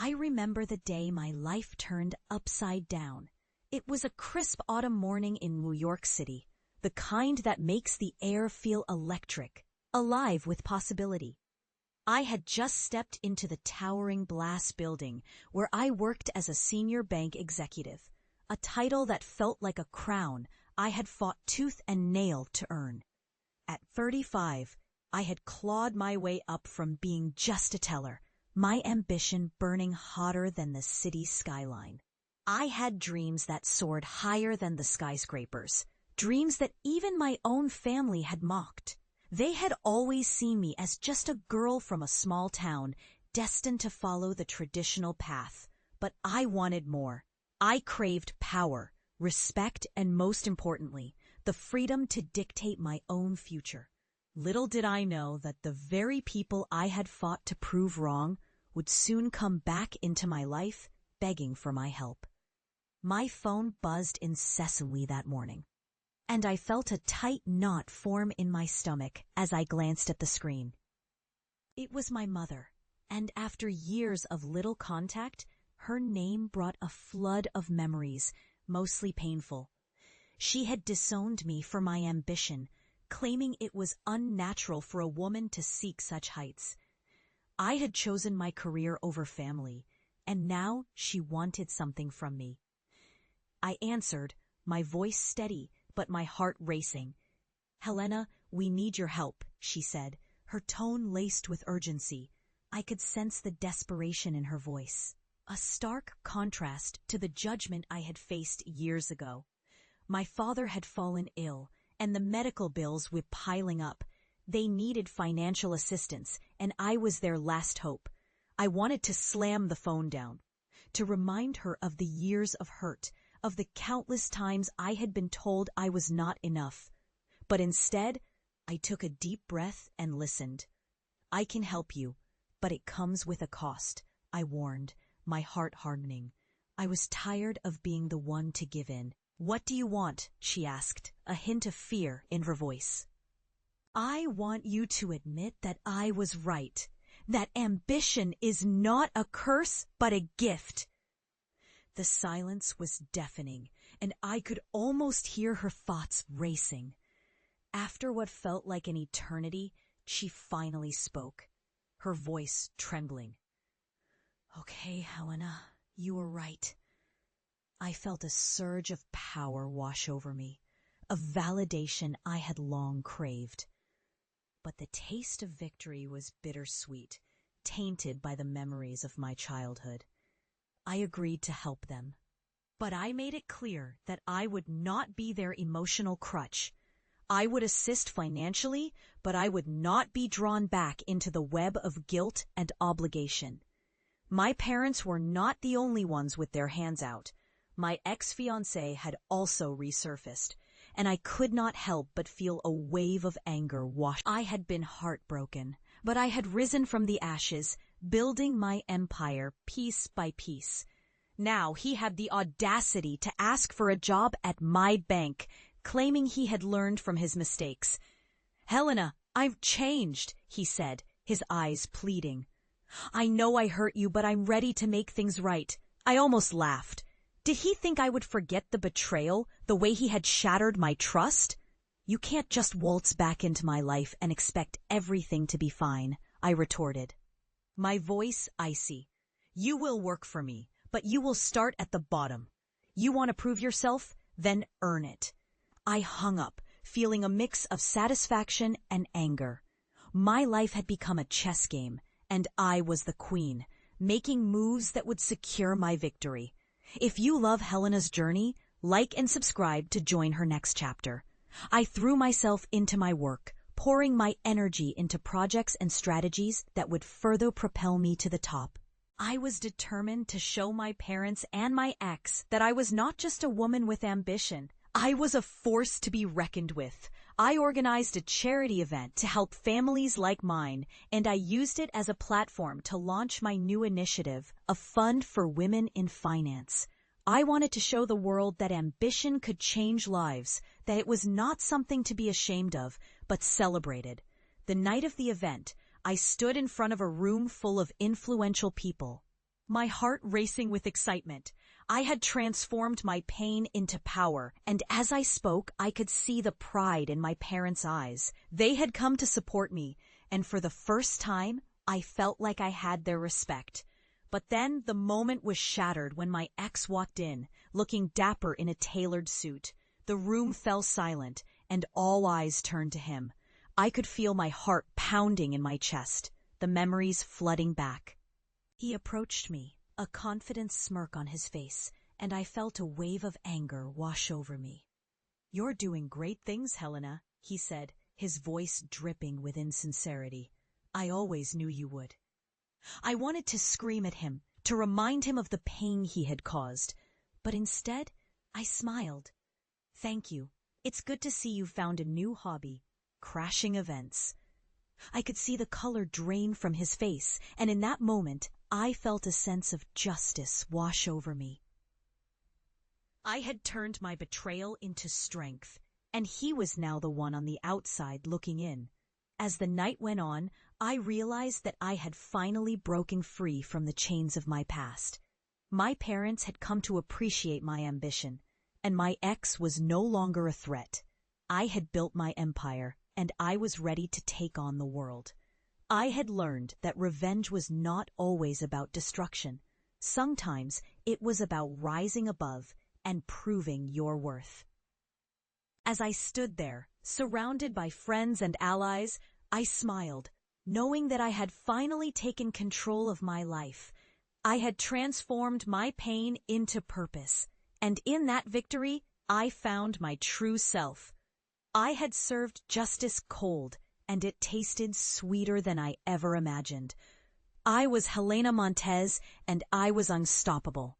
I remember the day my life turned upside down. It was a crisp autumn morning in New York City, the kind that makes the air feel electric, alive with possibility. I had just stepped into the towering Glass building where I worked as a senior bank executive, a title that felt like a crown I had fought tooth and nail to earn. At 35, I had clawed my way up from being just a teller, my ambition burning hotter than the city skyline. I had dreams that soared higher than the skyscrapers, dreams that even my own family had mocked. They had always seen me as just a girl from a small town, destined to follow the traditional path. But I wanted more. I craved power, respect, and most importantly, the freedom to dictate my own future. Little did I know that the very people I had fought to prove wrong would soon come back into my life, begging for my help. My phone buzzed incessantly that morning, and I felt a tight knot form in my stomach as I glanced at the screen. It was my mother, and after years of little contact, her name brought a flood of memories, mostly painful. She had disowned me for my ambition, claiming it was unnatural for a woman to seek such heights. I had chosen my career over family, and now she wanted something from me. I answered, my voice steady, but my heart racing. "Helena, we need your help," she said, her tone laced with urgency. I could sense the desperation in her voice, a stark contrast to the judgment I had faced years ago. My father had fallen ill, and the medical bills were piling up. They needed financial assistance, and I was their last hope. I wanted to slam the phone down, to remind her of the years of hurt, of the countless times I had been told I was not enough. But instead, I took a deep breath and listened. "I can help you, but it comes with a cost," I warned, my heart hardening. I was tired of being the one to give in. "What do you want?" she asked, a hint of fear in her voice. "I want you to admit that I was right, that ambition is not a curse but a gift." The silence was deafening, and I could almost hear her thoughts racing. After what felt like an eternity, she finally spoke, her voice trembling. "Okay, Helena, you were right." I felt a surge of power wash over me, a validation I had long craved. But the taste of victory was bittersweet, tainted by the memories of my childhood. I agreed to help them, but I made it clear that I would not be their emotional crutch. I would assist financially, but I would not be drawn back into the web of guilt and obligation. My parents were not the only ones with their hands out. My ex-fiancé had also resurfaced, and I could not help but feel a wave of anger wash. I had been heartbroken, but I had risen from the ashes, building my empire piece by piece. Now he had the audacity to ask for a job at my bank, claiming he had learned from his mistakes. "Helena, I've changed," he said, his eyes pleading. "I know I hurt you, but I'm ready to make things right." I almost laughed. Did he think I would forget the betrayal, the way he had shattered my trust? "You can't just waltz back into my life and expect everything to be fine," I retorted, my voice icy. "You will work for me, but you will start at the bottom. You want to prove yourself? Then earn it." I hung up, feeling a mix of satisfaction and anger. My life had become a chess game, and I was the queen, making moves that would secure my victory. If you love Helena's journey, like and subscribe to join her next chapter. I threw myself into my work, pouring my energy into projects and strategies that would further propel me to the top. I was determined to show my parents and my ex that I was not just a woman with ambition. I was a force to be reckoned with. I organized a charity event to help families like mine, and I used it as a platform to launch my new initiative, a fund for women in finance. I wanted to show the world that ambition could change lives, that it was not something to be ashamed of, but celebrated. The night of the event, I stood in front of a room full of influential people. my heart racing with excitement. I had transformed my pain into power, and as I spoke, I could see the pride in my parents' eyes. They had come to support me, and for the first time, I felt like I had their respect. But then the moment was shattered when my ex walked in, looking dapper in a tailored suit. The room fell silent, and all eyes turned to him. I could feel my heart pounding in my chest, the memories flooding back. He approached me, a confident smirk on his face, and I felt a wave of anger wash over me. "You're doing great things, Helena," he said, his voice dripping with insincerity. "I always knew you would." I wanted to scream at him, to remind him of the pain he had caused, but instead, I smiled. "Thank you. It's good to see you found a new hobby, crashing events." I could see the color drain from his face, and in that moment, I felt a sense of justice wash over me. I had turned my betrayal into strength, and he was now the one on the outside looking in. As the night went on, I realized that I had finally broken free from the chains of my past. My parents had come to appreciate my ambition, and my ex was no longer a threat. I had built my empire, and I was ready to take on the world. I had learned that revenge was not always about destruction. Sometimes it was about rising above and proving your worth. As I stood there, surrounded by friends and allies, I smiled, knowing that I had finally taken control of my life. I had transformed my pain into purpose, and in that victory, I found my true self. I had served justice cold, and it tasted sweeter than I ever imagined. I was Helena Montez, and I was unstoppable.